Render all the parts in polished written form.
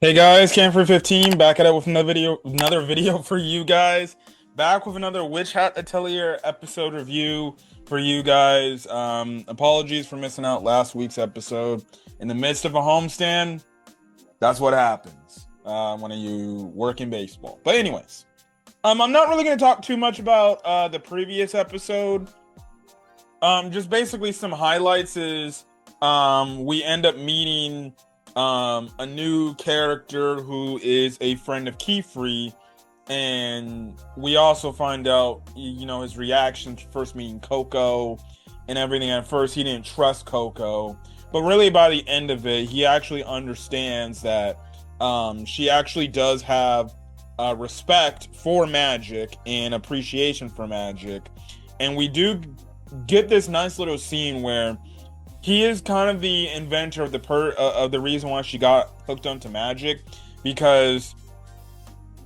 Hey guys, Camper15 back at it with another video for you guys. Back with another Witch Hat Atelier episode review for you guys. Apologies for missing out last week's episode. In the midst of a homestand, that's what happens when you work in baseball. But anyways, I'm not really going to talk too much about the previous episode. Just basically some highlights is we end up meeting a new character who is a friend of Keyfree, and we also find out his reaction to first meeting Coco and everything. At first he didn't trust Coco, but really by the end of it he actually understands that she actually does have respect for magic and appreciation for magic. And we do get this nice little scene where he is kind of the inventor of the reason why she got hooked onto magic, because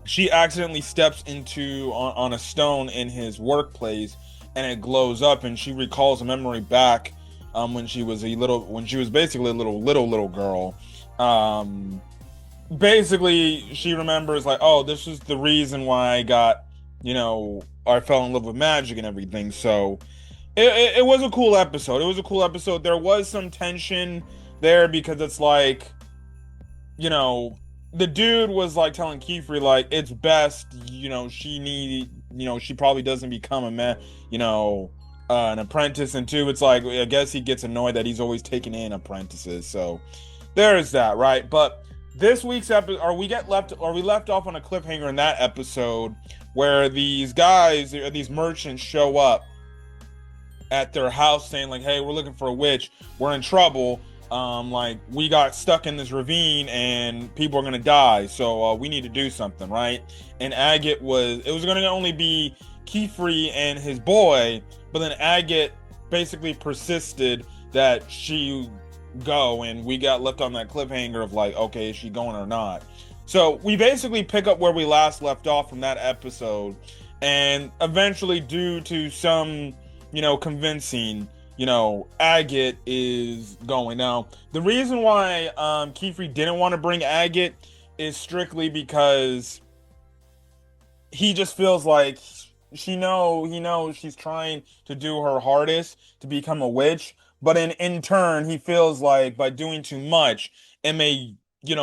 she accidentally steps on a stone in his workplace and it glows up, and she recalls a memory back when she was basically a little girl. Basically she remembers, like, oh, this is the reason why I fell in love with magic and everything. So it was a cool episode. It was a cool episode. There was some tension there because it's like, the dude was like telling Kiefer, like, it's best, she probably doesn't become an apprentice. And two, it's like, I guess he gets annoyed that he's always taking in apprentices. So there's that, right? But this week's episode, we left off on a cliffhanger in that episode where these guys, or these merchants, show up at their house saying, like, hey, we're looking for a witch, we're in trouble, like, we got stuck in this ravine and people are gonna die, so we need to do something, right? And it was gonna only be Keyfree and his boy, but then Agate basically persisted that she go, and we got left on that cliffhanger of, like, okay, is she going or not? So we basically pick up where we last left off from that episode, and eventually, due to some convincing, Agate is going. Now, the reason why Kiefer didn't want to bring Agate is strictly because he just feels like he knows she's trying to do her hardest to become a witch, but in turn he feels like by doing too much it may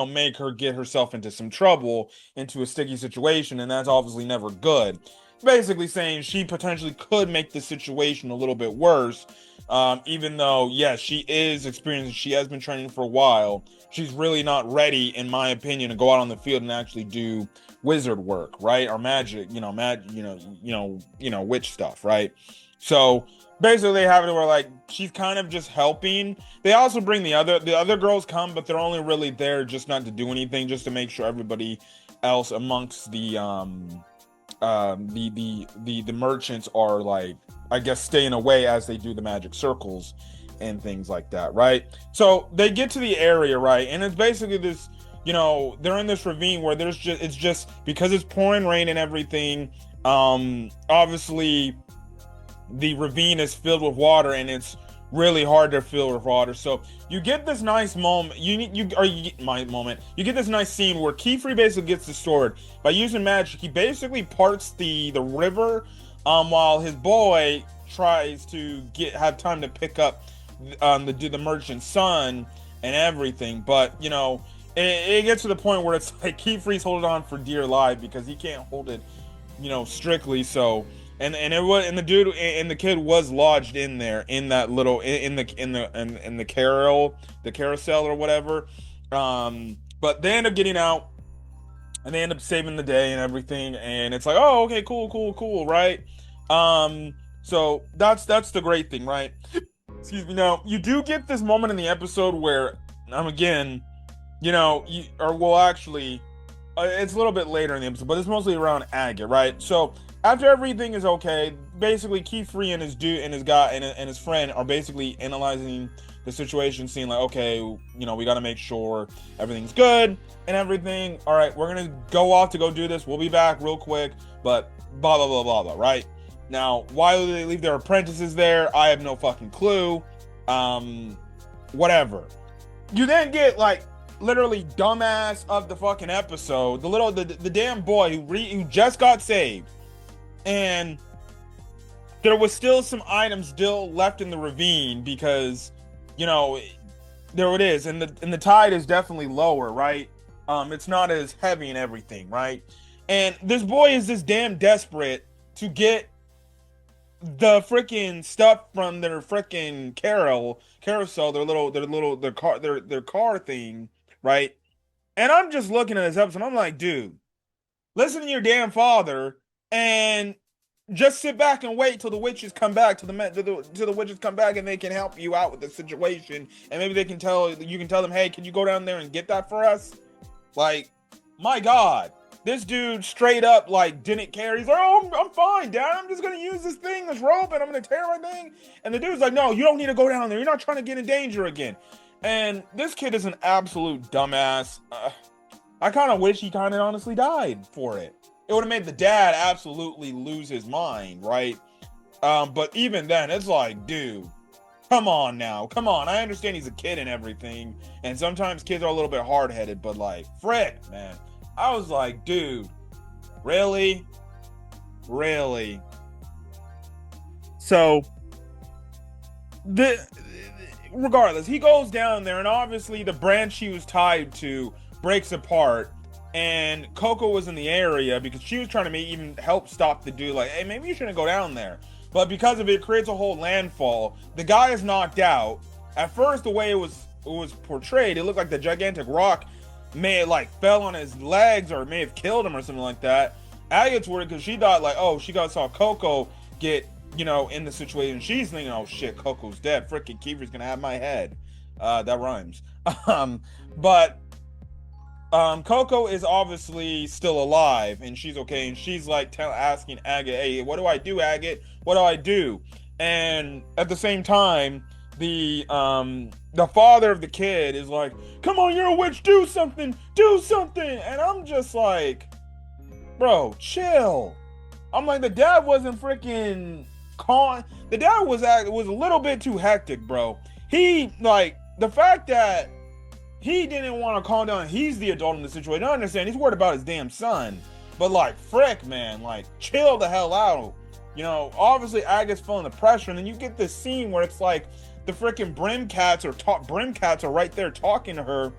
make her get herself into some trouble, into a sticky situation, and that's obviously never good. Basically saying she potentially could make the situation a little bit worse, even though, yes, she is experienced, she has been training for a while. She's really not ready, in my opinion, to go out on the field and actually do wizard work, right? Or magic, witch stuff, right? So basically they have it where, like, she's kind of just helping. They also bring the other girls come, but they're only really there just not to do anything, just to make sure everybody else amongst the merchants are, like, I guess, staying away as they do the magic circles and things like that, right? So they get to the area, right, and it's basically this, they're in this ravine where it's just because it's pouring rain and everything. Obviously the ravine is filled with water, and it's really hard to fill with water. So you get this nice moment. You get this nice scene where Kiefer basically gets the sword by using magic. He basically parts the river, while his boy tries to have time to pick up the merchant's son and everything. But it gets to the point where it's like Kiefer's holding on for dear life because he can't hold it, strictly. So the kid was lodged in there in that little in the carousel or whatever. But they end up getting out and they end up saving the day and everything, and it's like, oh, okay, cool, right? So that's the great thing, right? Excuse me. Now you do get this moment in the episode where again, it's a little bit later in the episode, but it's mostly around Agate, right? So after everything is okay, basically Keyfree and his friend are basically analyzing the situation, seeing, like, okay, we got to make sure everything's good and everything. All right, we're gonna go off to go do this. We'll be back real quick, but blah blah blah blah blah. Right now, why do they leave their apprentices there? I have no fucking clue. Whatever. You then get, like, literally dumbass of the fucking episode, the damn boy who just got saved, and there was still some items still left in the ravine because, you know, there it is, and the tide is definitely lower, right? It's not as heavy and everything, right? And this boy is just damn desperate to get the freaking stuff from their freaking carousel, their car thing, right? And I'm just looking at this episode. I'm like, dude, listen to your damn father and just sit back and wait till the witches come back, till the witches come back and they can help you out with the situation, and maybe they can you can tell them, hey, can you go down there and get that for us? Like, my God, this dude straight up like didn't care. He's like, oh, I'm fine, Dad. I'm just gonna use this thing, this rope, and I'm gonna tear my thing. And the dude's like, no, you don't need to go down there. You're not trying to get in danger again. And this kid is an absolute dumbass. I kind of wish he kind of honestly died for it. It would have made the dad absolutely lose his mind, right? But even then, it's like, dude, come on now. Come on. I understand he's a kid and everything, and sometimes kids are a little bit hard-headed, but like, frick, man. I was like, dude, really? Really? So, regardless, he goes down there, and obviously the branch he was tied to breaks apart, and Coco was in the area because she was trying to even help stop the dude, like, hey, maybe you shouldn't go down there. But because of it, it creates a whole landfall. The guy is knocked out. At first, the way it was portrayed, it looked like the gigantic rock may have like fell on his legs or may have killed him or something like that. Agate's worried because she thought like, oh, she saw Coco get, you know, in the situation. She's thinking, oh shit, Coco's dead. Freaking Kiefer's gonna have my head. That rhymes. But Coco is obviously still alive and she's okay, and she's like asking Agate, hey, what do I do, Agate? What do I do? And at the same time, the father of the kid is like, come on, you're a witch, do something, and I'm just like, bro, chill. I'm like, the dad wasn't freaking calm. The dad was a little bit too hectic, bro. He, like, the fact that he didn't want to calm down, he's the adult in the situation. I understand, he's worried about his damn son, but like, frick, man, like, chill the hell out. You know, obviously Agate's feeling the pressure, and then you get this scene where it's like the freaking Brimcats are right there talking to her,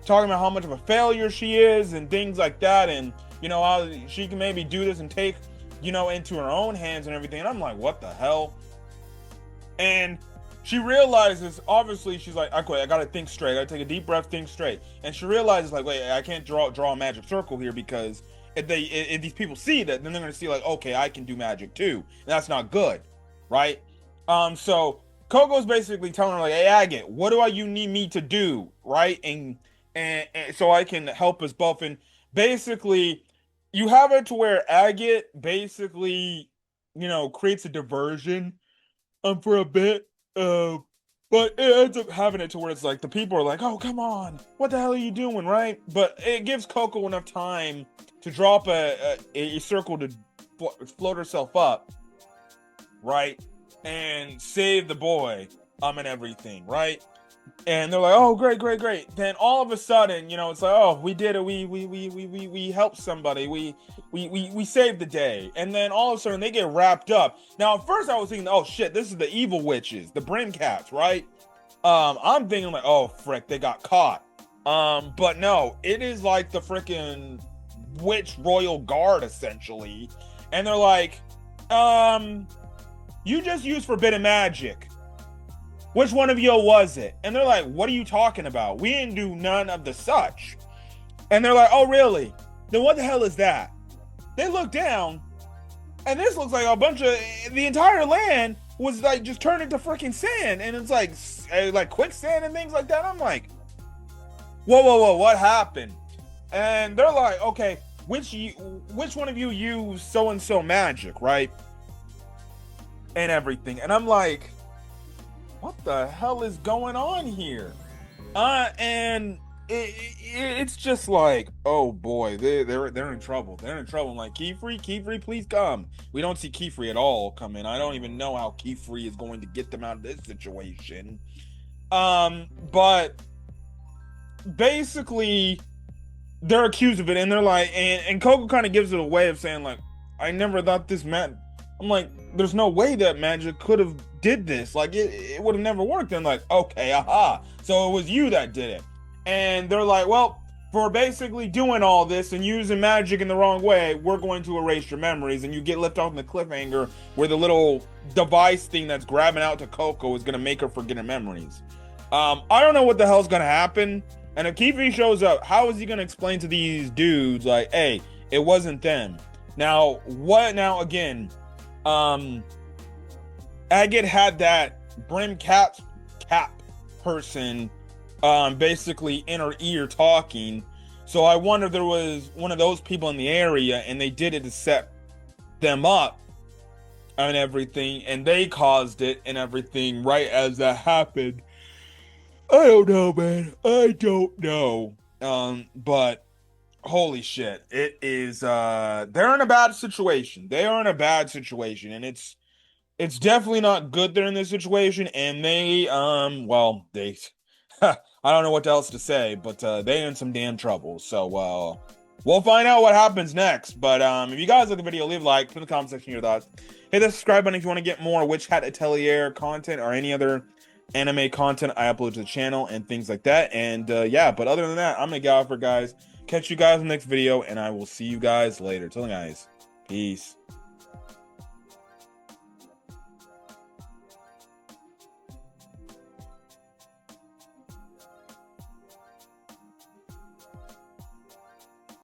talking about how much of a failure she is and things like that, and you know how she can maybe do this and take, you know, into her own hands and everything. And I'm like, what the hell? And she realizes, obviously, she's like, okay, I gotta think straight. I gotta take a deep breath, think straight. And she realizes, like, wait, I can't draw a magic circle here, because if these people see that, then they're gonna see like, okay, I can do magic too, and that's not good, right? So Coco's basically telling her like, hey, Agate, what do you need me to do, right? And so I can help us both. And basically, you have it to where Agate basically, you know, creates a diversion for a bit. But it ends up having it to where it's like the people are like, oh, come on, what the hell are you doing, right? But it gives Coco enough time to drop a circle to float herself up, right? And save the boy, and everything, right? And they're like, oh, great. Then all of a sudden, you know, it's like, oh, we did it. We helped somebody. We saved the day. And then all of a sudden they get wrapped up. Now, at first I was thinking, oh shit, this is the evil witches, the Brimcats, right? I'm thinking like, oh frick, they got caught. But no, it is like the freaking witch royal guard essentially. And they're like, you just used forbidden magic. Which one of you was it? And they're like, what are you talking about? We didn't do none of the such. And they're like, oh, really? Then what the hell is that? They look down, and this looks like a bunch of, the entire land was like just turned into freaking sand. And it's like quicksand and things like that. I'm like, whoa, what happened? And they're like, okay, which one of you used so-and-so magic, right? And everything. And I'm like, what the hell is going on here? And it's just like, oh boy, they're in trouble. They're in trouble. I'm like, Kiefer, please come. We don't see Kiefer at all come in. I don't even know how Kiefer is going to get them out of this situation. But basically they're accused of it, and they're like, and Coco kind of gives it a way of saying like, I never thought this man. I'm like, there's no way that magic could have did this. Like it would have never worked. And like, okay, aha. So it was you that did it. And they're like, well, for basically doing all this and using magic in the wrong way, we're going to erase your memories. And you get left off in the cliffhanger where the little device thing that's grabbing out to Coco is gonna make her forget her memories. I don't know what the hell's gonna happen. And if Kifi shows up, how is he gonna explain to these dudes like, hey, it wasn't them? Now, what now again? Agate had that brim cap person basically in her ear talking. So I wonder if there was one of those people in the area and they did it to set them up and everything, and they caused it and everything right as that happened. I don't know, man. I don't know. But holy shit. It is they're in a bad situation. They are in a bad situation, and it's definitely not good they're in this situation, and they well, they I don't know what else to say, but they in some damn trouble. So we'll find out what happens next. But if you guys like the video, leave a like, put in the comment section your thoughts. Hit the subscribe button if you want to get more Witch Hat Atelier content or any other anime content I upload to the channel and things like that. And yeah, but other than that, I'm gonna get off for guys. Catch you guys in the next video, and I will see you guys later. Till then, guys, peace.